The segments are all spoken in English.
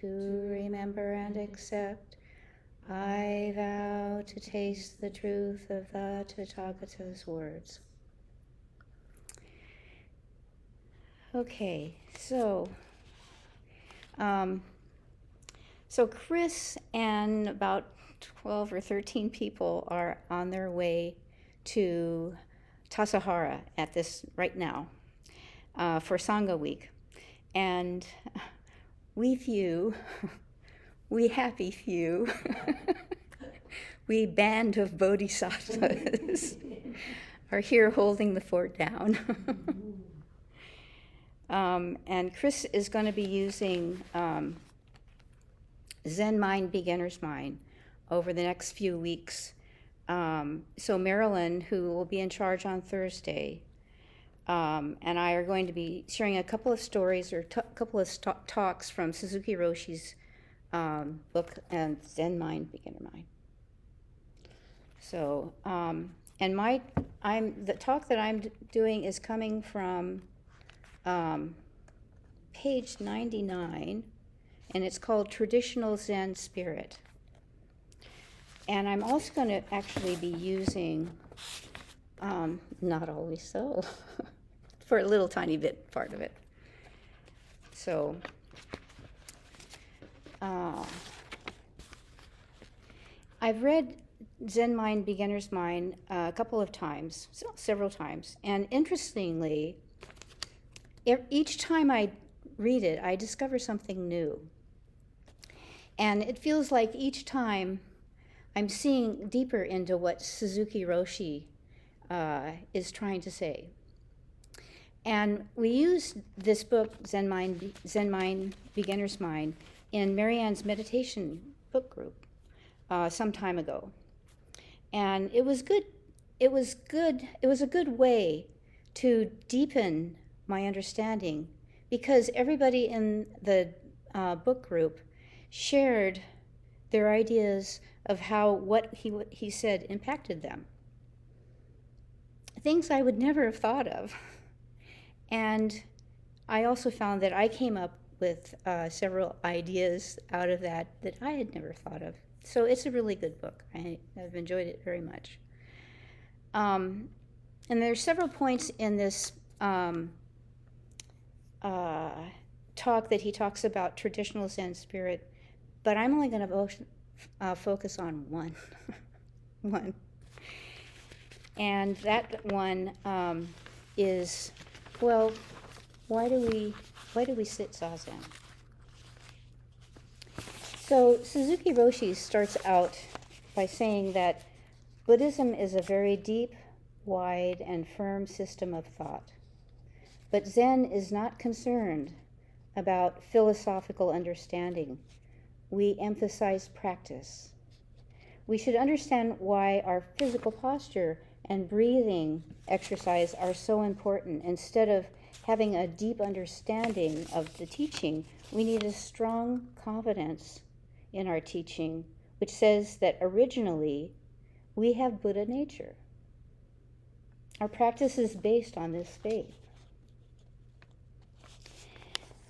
to remember and accept. I vow to taste the truth of the Tathagata's words. Okay, so Chris and about 12 or 13 people are on their way to Tassajara at this right now for Sangha Week. And we happy few, we band of bodhisattvas are here holding the fort down. And Chris is going to be using Zen Mind, Beginner's Mind over the next few weeks. So Marilyn, who will be in charge on Thursday, and I are going to be sharing a couple of stories or a couple of talks from Suzuki Roshi's book and Zen Mind, Beginner Mind. So, and the talk that I'm doing is coming from page 99, and it's called Traditional Zen Spirit. And I'm also going to actually be using, not always so, for a little tiny bit part of it. So, I've read Zen Mind, Beginner's Mind a couple of times, several times, and interestingly, each time I read it, I discover something new. And it feels like each time I'm seeing deeper into what Suzuki Roshi is trying to say. And we used this book, Zen Mind, Beginner's Mind, in Marianne's meditation book group some time ago. And it was good. It was a good way to deepen my understanding, because everybody in the book group shared their ideas of how what he said impacted them. Things I would never have thought of. And I also found that I came up with several ideas out of that I had never thought of. So it's a really good book. I've enjoyed it very much. And there's several points in this talk that he talks about traditional Zen spirit, but I'm only going to focus on one. One. And that one is, well, why do we sit Zazen? So Suzuki Roshi starts out by saying that Buddhism is a very deep, wide, and firm system of thought. But Zen is not concerned about philosophical understanding. We emphasize practice. We should understand why our physical posture and breathing exercise are so important. Instead of having a deep understanding of the teaching, we need a strong confidence in our teaching, which says that originally we have Buddha nature. Our practice is based on this faith.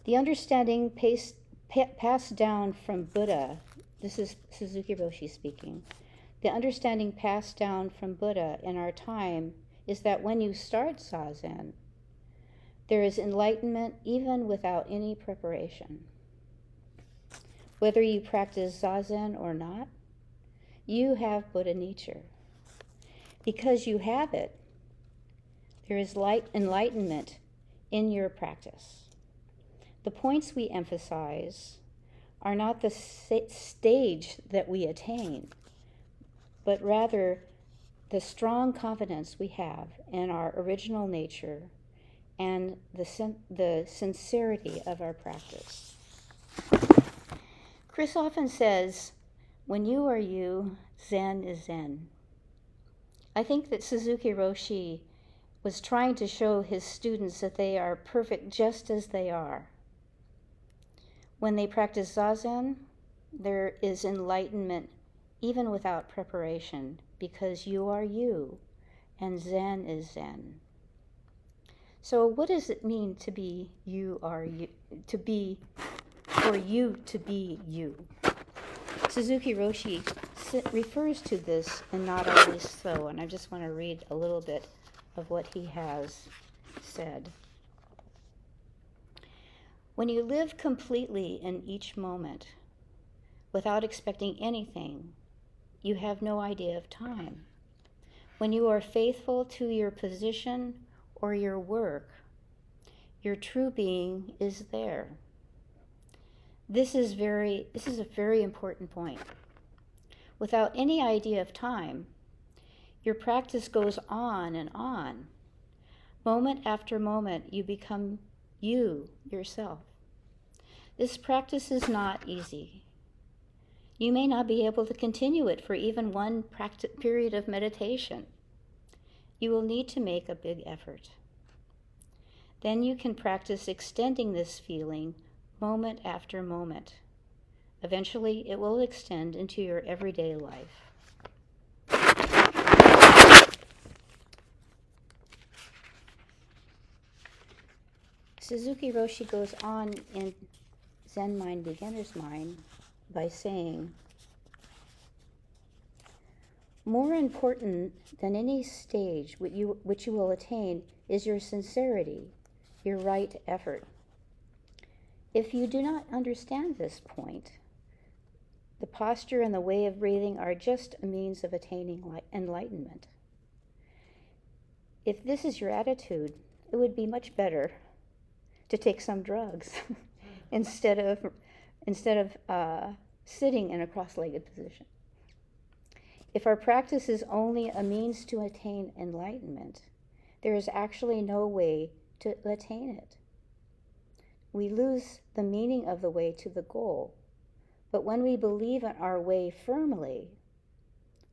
The understanding passed down from Buddha, this is Suzuki Roshi speaking, the understanding passed down from Buddha in our time is that when you start Zazen, there is enlightenment even without any preparation. Whether you practice Zazen or not, you have Buddha nature. Because you have it, there is enlightenment in your practice. The points we emphasize are not the stage that we attain, but rather the strong confidence we have in our original nature and the sincerity of our practice. Chris often says, when you are you, Zen is Zen. I think that Suzuki Roshi was trying to show his students that they are perfect just as they are. When they practice Zazen, there is enlightenment even without preparation, because you are you, and Zen is Zen. So what does it mean to be you are you, to be for you to be you. Suzuki Roshi refers to this in Not Always So, and I just want to read a little bit of what he has said. When you live completely in each moment, without expecting anything, you have no idea of time. When you are faithful to your position or your work, your true being is there. This is a very important point. Without any idea of time, your practice goes on and on. Moment after moment, you become you yourself. This practice is not easy. You may not be able to continue it for even one period of meditation. You will need to make a big effort. Then you can practice extending this feeling moment after moment. Eventually, it will extend into your everyday life. Suzuki Roshi goes on in Zen Mind, Beginner's Mind by saying, more important than any stage which you will attain is your sincerity, your right effort. If you do not understand this point, the posture and the way of breathing are just a means of attaining enlightenment. If this is your attitude, it would be much better to take some drugs instead of sitting in a cross-legged position. If our practice is only a means to attain enlightenment, there is actually no way to attain it. We lose the meaning of the way to the goal, but when we believe in our way firmly,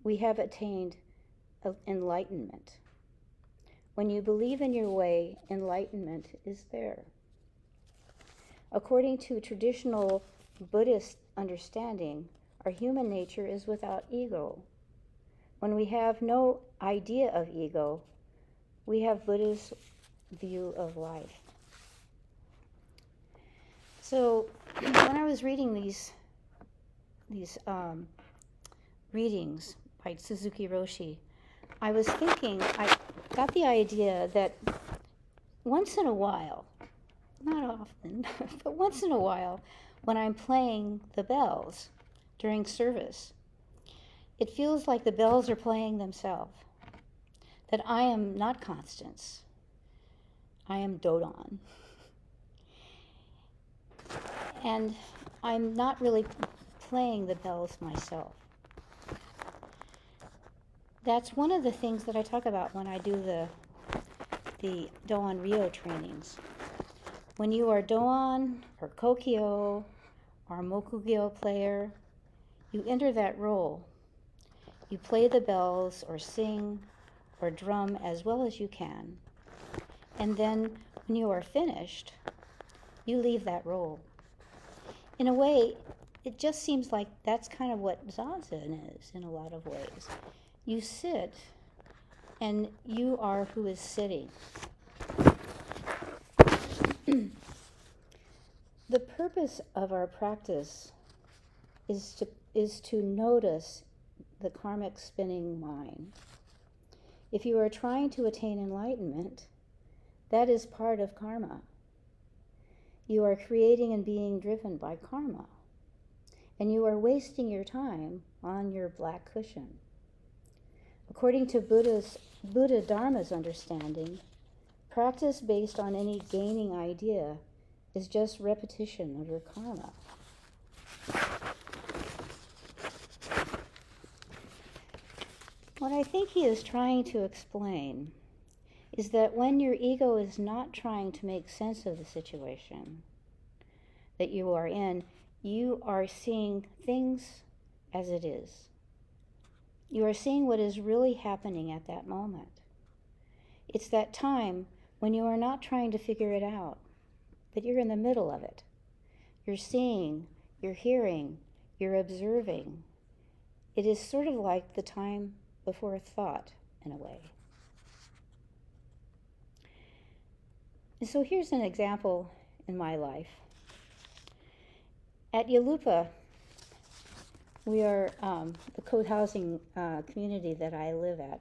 we have attained enlightenment. When you believe in your way, enlightenment is there. According to traditional Buddhist understanding, our human nature is without ego. When we have no idea of ego, we have Buddha's view of life. So when I was reading these readings by Suzuki Roshi, I was thinking, I got the idea that once in a while, not often, but once in a while, when I'm playing the bells during service, it feels like the bells are playing themselves, that I am not Constance, I am Dodon. And I'm not really playing the bells myself. That's one of the things that I talk about when I do the Doan Ryo trainings. When you are Doan or Kokyo or Mokugyo player, you enter that role. You play the bells or sing or drum as well as you can. And then when you are finished, you leave that role. In a way, it just seems like that's kind of what Zazen is in a lot of ways. You sit and you are who is sitting. The purpose of our practice is to notice the karmic spinning mind. If you are trying to attain enlightenment, that is part of karma. You are creating and being driven by karma, and you are wasting your time on your black cushion. According to Buddha Dharma's understanding, practice based on any gaining idea is just repetition of your karma. What I think he is trying to explain is that when your ego is not trying to make sense of the situation that you are in, you are seeing things as it is. You are seeing what is really happening at that moment. It's that time when you are not trying to figure it out, but you're in the middle of it. You're seeing, you're hearing, you're observing. It is sort of like the time before thought, in a way. And so here's an example in my life. At Yalupa, we are the code housing community that I live at.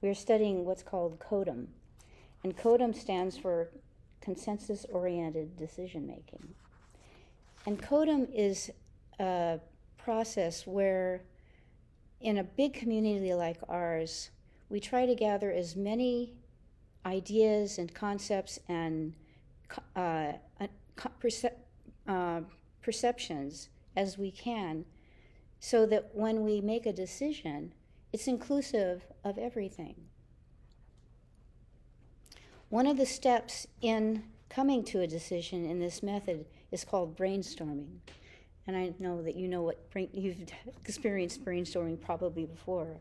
We're studying what's called CODEM. And CODEM stands for Consensus-Oriented Decision Making. And CODEM is a process where, in a big community like ours, we try to gather as many ideas and concepts and perceptions as we can, so that when we make a decision, it's inclusive of everything. One of the steps in coming to a decision in this method is called brainstorming. And I know that you know what you've experienced brainstorming probably before.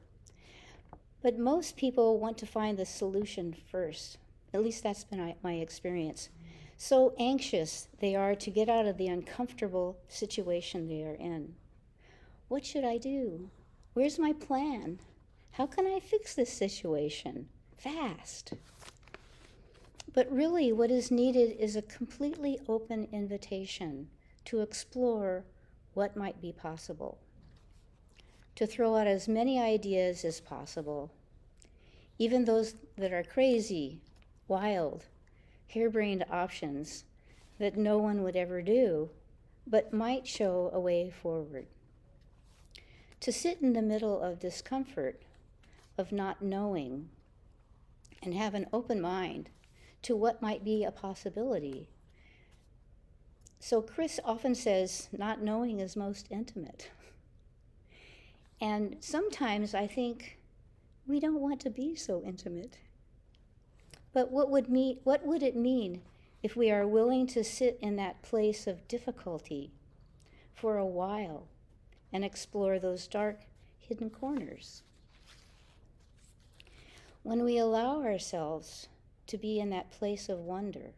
But most people want to find the solution first. At least that's been my experience. So anxious they are to get out of the uncomfortable situation they are in. What should I do? Where's my plan? How can I fix this situation fast? But really, what is needed is a completely open invitation to explore what might be possible, to throw out as many ideas as possible, even those that are crazy, wild, harebrained options that no one would ever do, but might show a way forward. To sit in the middle of discomfort, of not knowing, and have an open mind to what might be a possibility. So Chris often says, not knowing is most intimate. And sometimes I think we don't want to be so intimate. But what would it mean if we are willing to sit in that place of difficulty for a while and explore those dark, hidden corners? When we allow ourselves to be in that place of wonder,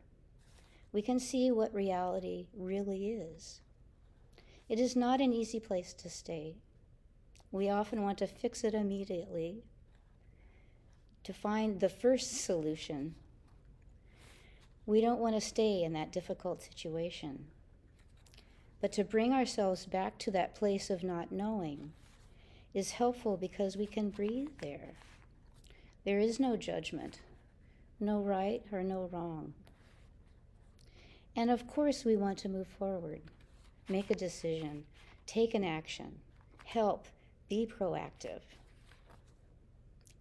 we can see what reality really is. It is not an easy place to stay. We often want to fix it immediately, to find the first solution. We don't want to stay in that difficult situation. But to bring ourselves back to that place of not knowing is helpful because we can breathe there. There is no judgment, no right or no wrong. And of course we want to move forward, make a decision, take an action, help, be proactive.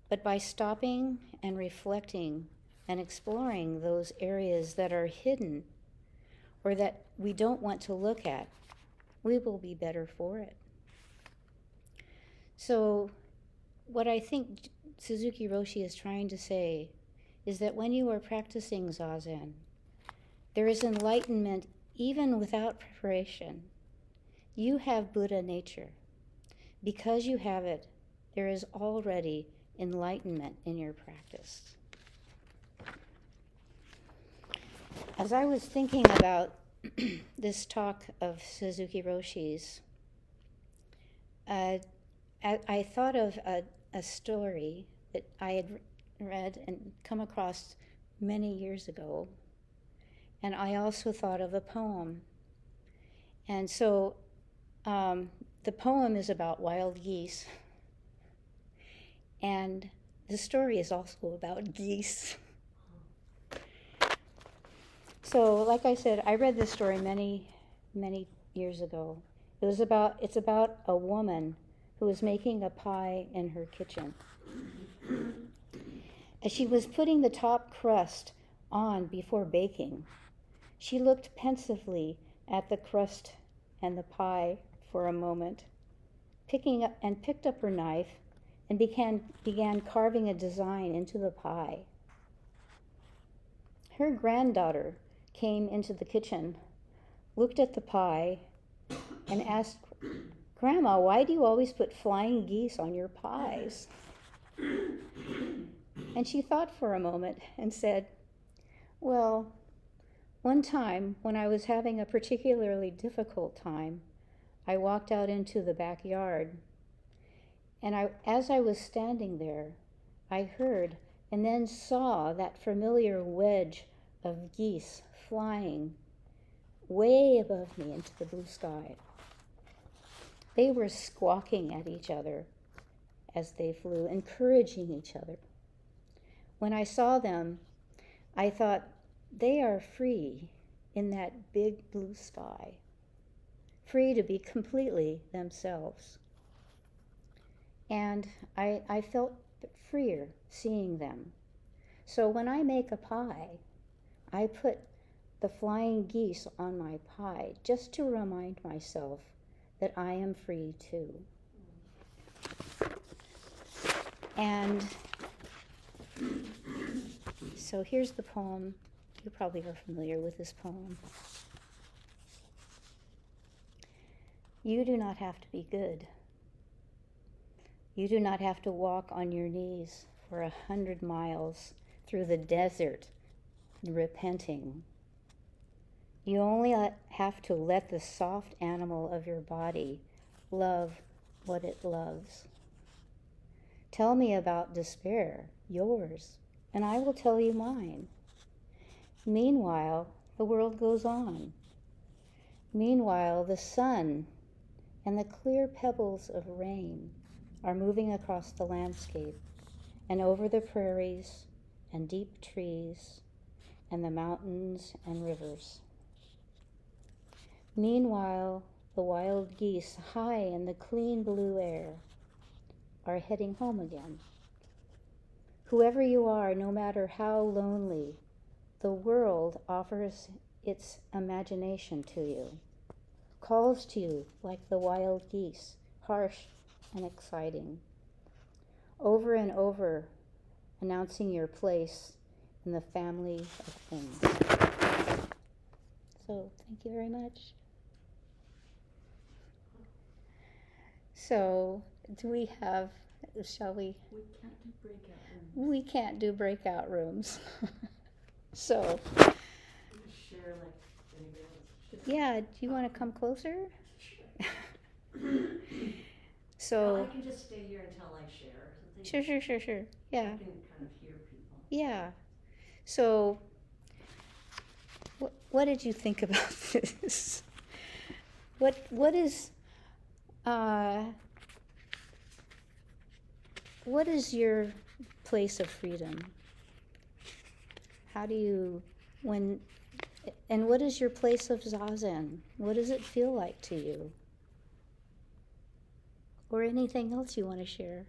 But by stopping and reflecting and exploring those areas that are hidden or that we don't want to look at, we will be better for it. So what I think Suzuki Roshi is trying to say is that when you are practicing Zazen, there is enlightenment even without preparation. You have Buddha nature. Because you have it, there is already enlightenment in your practice. As I was thinking about this talk of Suzuki Roshi's, I thought of a story that I had read and come across many years ago. And I also thought of a poem. And so the poem is about wild geese. And the story is also about geese. So, like I said, I read this story many, many years ago. It's about a woman who was making a pie in her kitchen. As she was putting the top crust on before baking, she looked pensively at the crust and the pie for a moment, picked up her knife and began carving a design into the pie. Her granddaughter came into the kitchen, looked at the pie, and asked, "Grandma, why do you always put flying geese on your pies?" And she thought for a moment and said, "Well, one time when I was having a particularly difficult time, I walked out into the backyard, and as I was standing there, I heard and then saw that familiar wedge of geese flying way above me into the blue sky. They were squawking at each other as they flew, encouraging each other. When I saw them, I thought, they are free in that big blue sky, free to be completely themselves. And I felt freer seeing them. So when I make a pie, I put the flying geese on my pie just to remind myself that I am free too. And so here's the poem. You probably are familiar with this poem. You do not have to be good. You do not have to walk on your knees for 100 miles through the desert repenting. You only have to let the soft animal of your body love what it loves. Tell me about despair, yours, and I will tell you mine. Meanwhile, the world goes on. Meanwhile, the sun and the clear pebbles of rain are moving across the landscape and over the prairies and deep trees and the mountains and rivers. Meanwhile, the wild geese, high in the clean blue air, are heading home again. Whoever you are, no matter how lonely, the world offers its imagination to you, calls to you like the wild geese, harsh and exciting, over and over, announcing your place in the family of things. So, thank you very much. So, do we have, shall we? We can't do breakout rooms. So, share like anybody else. yeah, do you want to come closer? So, well, I can just stay here until I share something. Sure. Yeah. I can kind of hear people. Yeah. So, what did you think about this? What is your place of freedom? How do you, and what is your place of zazen? What does it feel like to you? Or anything else you want to share?